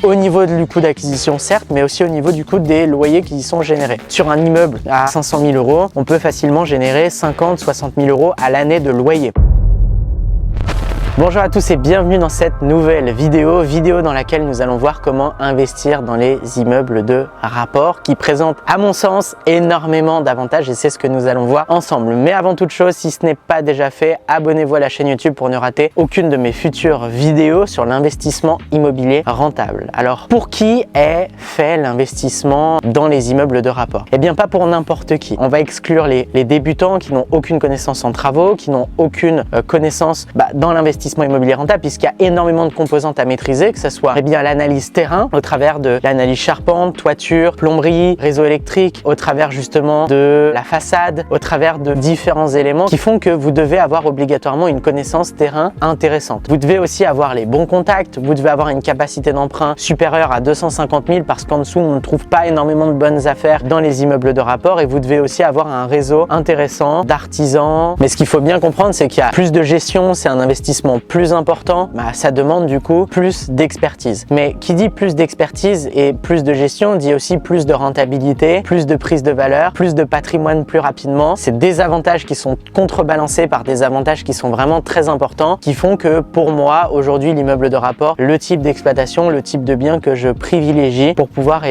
au niveau du coût d'acquisition certes, mais aussi au niveau du coût des loyers qui y sont générés. Sur un immeuble à 500 000 €, on peut facilement générer 50-60 000 € à l'année de loyer. Bonjour à tous et bienvenue dans cette nouvelle vidéo dans laquelle nous allons voir comment investir dans les immeubles de rapport qui présentent à mon sens énormément d'avantages et c'est ce que nous allons voir ensemble. Mais avant toute chose, si ce n'est pas déjà fait, abonnez-vous à la chaîne YouTube pour ne rater aucune de mes futures vidéos sur l'investissement immobilier rentable. Alors pour qui est fait l'investissement dans les immeubles de rapport? Eh bien pas pour n'importe qui. On va exclure les débutants qui n'ont aucune connaissance en travaux, qui n'ont aucune connaissance dans l'investissement immobilier rentable puisqu'il y a énormément de composantes à maîtriser, que ce soit l'analyse terrain au travers de l'analyse charpente, toiture, plomberie, réseau électrique, au travers justement de la façade, au travers de différents éléments qui font que vous devez avoir obligatoirement une connaissance terrain intéressante. Vous devez aussi avoir les bons contacts, vous devez avoir une capacité d'emprunt supérieure à 250 000 parce qu'en dessous on ne trouve pas énormément de bonnes affaires dans les immeubles de rapport et vous devez aussi avoir un réseau intéressant d'artisans. Mais ce qu'il faut bien comprendre, c'est qu'il y a plus de gestion, c'est un investissement plus important, ça demande du coup plus d'expertise. Mais qui dit plus d'expertise et plus de gestion dit aussi plus de rentabilité, plus de prise de valeur, plus de patrimoine plus rapidement. C'est des avantages qui sont contrebalancés par des avantages qui sont vraiment très importants qui font que pour moi aujourd'hui l'immeuble de rapport, le type d'exploitation, le type de bien que je privilégie pour pouvoir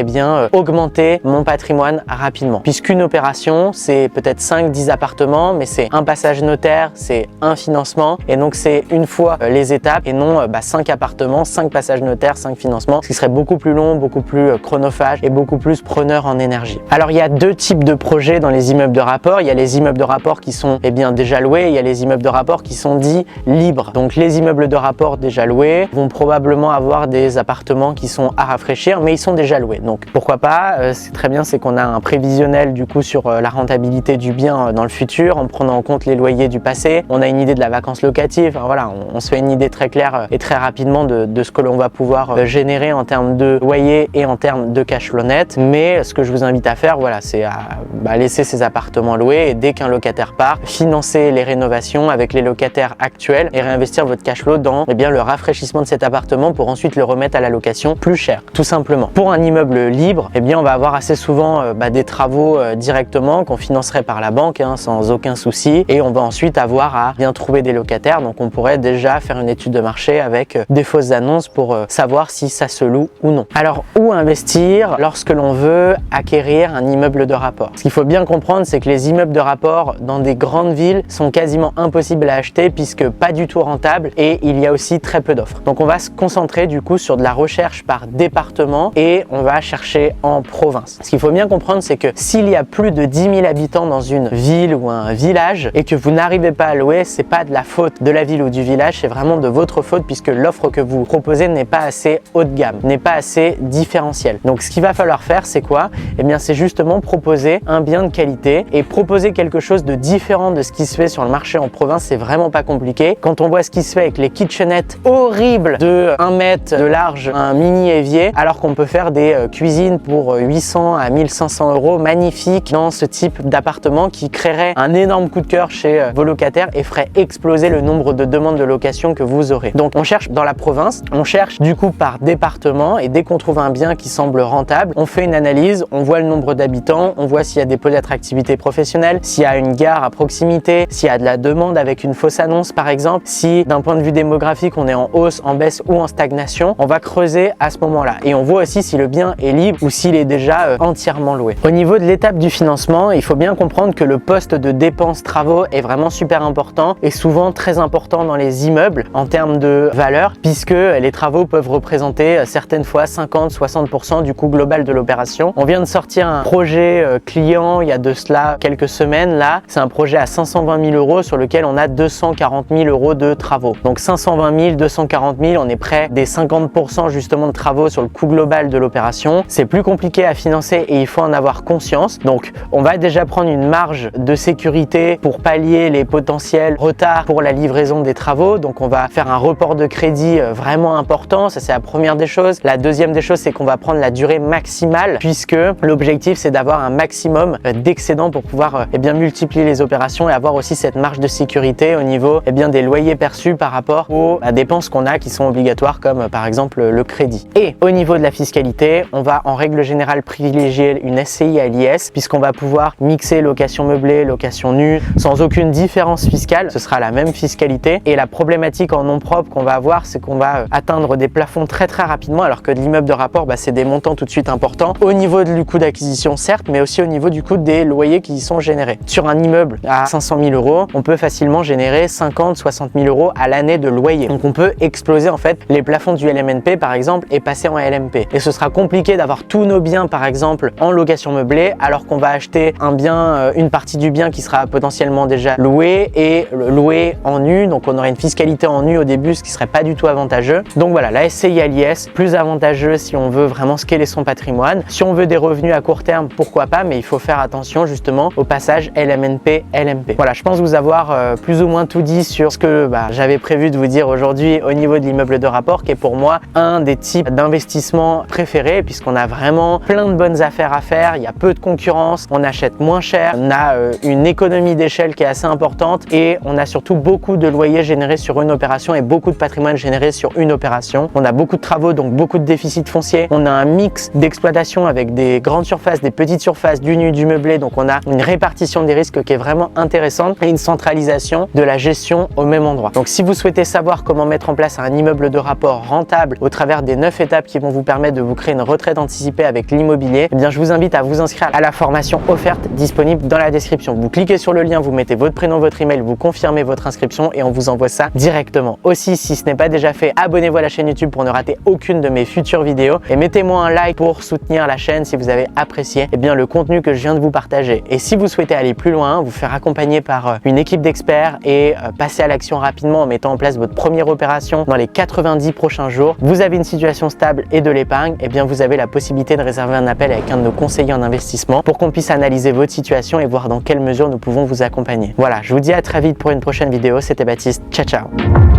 augmenter mon patrimoine rapidement. Puisqu'une opération c'est peut-être 5-10 appartements mais c'est un passage notaire, c'est un financement et donc c'est une fois les étapes et non 5 appartements, 5 passages notaires, 5 financements, ce qui serait beaucoup plus long, beaucoup plus chronophage et beaucoup plus preneur en énergie. Alors il y a deux types de projets dans les immeubles de rapport. Il y a les immeubles de rapport qui sont déjà loués, il y a les immeubles de rapport qui sont dits libres. Donc les immeubles de rapport déjà loués vont probablement avoir des appartements qui sont à rafraîchir mais ils sont déjà loués. Donc pourquoi pas, c'est très bien, c'est qu'on a un prévisionnel du coup sur la rentabilité du bien dans le futur en prenant en compte les loyers du passé. On a une idée de la vacance locative, enfin, voilà, on se fait une idée très claire et très rapidement de ce que l'on va pouvoir générer en termes de loyer et en termes de cash flow net. Mais ce que je vous invite à faire, voilà, c'est à laisser ces appartements loués et dès qu'un locataire part, financer les rénovations avec les locataires actuels et réinvestir votre cash flow dans le rafraîchissement de cet appartement pour ensuite le remettre à la location plus cher, tout simplement. Pour un immeuble libre, on va avoir assez souvent des travaux directement qu'on financerait par la banque sans aucun souci et on va ensuite avoir à bien trouver des locataires. Donc on pourrait déjà faire une étude de marché avec des fausses annonces pour savoir si ça se loue ou non. Alors où investir lorsque l'on veut acquérir un immeuble de rapport? Ce qu'il faut bien comprendre, c'est que les immeubles de rapport dans des grandes villes sont quasiment impossibles à acheter puisque pas du tout rentables et il y a aussi très peu d'offres. Donc on va se concentrer du coup sur de la recherche par département et on va chercher en province. Ce qu'il faut bien comprendre, c'est que s'il y a plus de 10 000 habitants dans une ville ou un village et que vous n'arrivez pas à louer, c'est pas de la faute de la ville ou du village, c'est vraiment de votre faute puisque l'offre que vous proposez n'est pas assez haut de gamme, n'est pas assez différentielle. Donc ce qu'il va falloir faire, c'est quoi? C'est justement proposer un bien de qualité et proposer quelque chose de différent de ce qui se fait sur le marché en province. C'est vraiment pas compliqué. Quand on voit ce qui se fait avec les kitchenettes horribles de 1 mètre de large, un mini évier, alors qu'on peut faire des cuisines pour 800 à 1500 € magnifiques dans ce type d'appartement qui créerait un énorme coup de cœur chez vos locataires et ferait exploser le nombre de demandes de location que vous aurez. Donc on cherche dans la province, on cherche du coup par département et dès qu'on trouve un bien qui semble rentable, on fait une analyse, on voit le nombre d'habitants, on voit s'il y a des pôles d'attractivité professionnelle, s'il y a une gare à proximité, s'il y a de la demande avec une fausse annonce par exemple, si d'un point de vue démographique on est en hausse, en baisse ou en stagnation, on va creuser à ce moment-là et on voit aussi si le bien est libre ou s'il est déjà entièrement loué. Au niveau de l'étape du financement, il faut bien comprendre que le poste de dépenses travaux est vraiment super important et souvent très important dans les immeubles en termes de valeur puisque les travaux peuvent représenter certaines fois 50-60% du coût global de l'opération. On vient de sortir un projet client il y a de cela quelques semaines là, c'est un projet à 520 000 € sur lequel on a 240 000 € de travaux. Donc 520 000, 240 000, on est près des 50% justement de travaux sur le coût global de l'opération. C'est plus compliqué à financer et il faut en avoir conscience. Donc on va déjà prendre une marge de sécurité pour pallier les potentiels retards pour la livraison des travaux. euros. Donc on va faire un report de crédit vraiment important. Ça, c'est la première des choses. La deuxième des choses, c'est qu'on va prendre la durée maximale, puisque l'objectif, c'est d'avoir un maximum d'excédent pour pouvoir bien multiplier les opérations et avoir aussi cette marge de sécurité au niveau des loyers perçus par rapport aux dépenses qu'on a qui sont obligatoires, comme par exemple le crédit. Et au niveau de la fiscalité, on va en règle générale privilégier une SCI à l'IS, puisqu'on va pouvoir mixer location meublée, location nue, sans aucune différence fiscale. Ce sera la même fiscalité. Et la problématique en nom propre qu'on va avoir, c'est qu'on va atteindre des plafonds très rapidement, alors que de l'immeuble de rapport, c'est des montants tout de suite importants au niveau du coût d'acquisition, certes, mais aussi au niveau du coût des loyers qui y sont générés. Sur un immeuble à 500 000 euros, on peut facilement générer 50-60 000 euros à l'année de loyer. Donc on peut exploser en fait les plafonds du LMNP par exemple et passer en LMP. Et ce sera compliqué d'avoir tous nos biens par exemple en location meublée, alors qu'on va acheter un bien, une partie du bien qui sera potentiellement déjà loué et loué en nu. Donc on aurait une fiscalité en nu au début, ce qui serait pas du tout avantageux. Donc voilà, la SCI à l'IS, plus avantageux si on veut vraiment scaler son patrimoine. Si on veut des revenus à court terme, pourquoi pas, mais il faut faire attention justement au passage LMNP, LMP. Voilà, je pense vous avoir plus ou moins tout dit sur ce que j'avais prévu de vous dire aujourd'hui au niveau de l'immeuble de rapport, qui est pour moi un des types d'investissement préférés, puisqu'on a vraiment plein de bonnes affaires à faire, il y a peu de concurrence, on achète moins cher, on a une économie d'échelle qui est assez importante et on a surtout beaucoup de loyers générés sur une opération et beaucoup de patrimoine généré sur une opération. On a beaucoup de travaux, donc beaucoup de déficit foncier. On a un mix d'exploitation avec des grandes surfaces, des petites surfaces, du nu, du meublé. Donc on a une répartition des risques qui est vraiment intéressante et une centralisation de la gestion au même endroit. Donc si vous souhaitez savoir comment mettre en place un immeuble de rapport rentable au travers des 9 étapes qui vont vous permettre de vous créer une retraite anticipée avec l'immobilier, eh bien je vous invite à vous inscrire à la formation offerte disponible dans la description. Vous cliquez sur le lien, vous mettez votre prénom, votre email, vous confirmez votre inscription et on vous envoie ça directement. Aussi, si ce n'est pas déjà fait, abonnez-vous à la chaîne YouTube pour ne rater aucune de mes futures vidéos et mettez-moi un like pour soutenir la chaîne si vous avez apprécié le contenu que je viens de vous partager. Et si vous souhaitez aller plus loin, vous faire accompagner par une équipe d'experts et passer à l'action rapidement en mettant en place votre première opération dans les 90 prochains jours, vous avez une situation stable et de l'épargne, et bien vous avez la possibilité de réserver un appel avec un de nos conseillers en investissement pour qu'on puisse analyser votre situation et voir dans quelle mesure nous pouvons vous accompagner. Voilà, je vous dis à très vite pour une prochaine vidéo. C'était Baptiste. Ciao, ciao.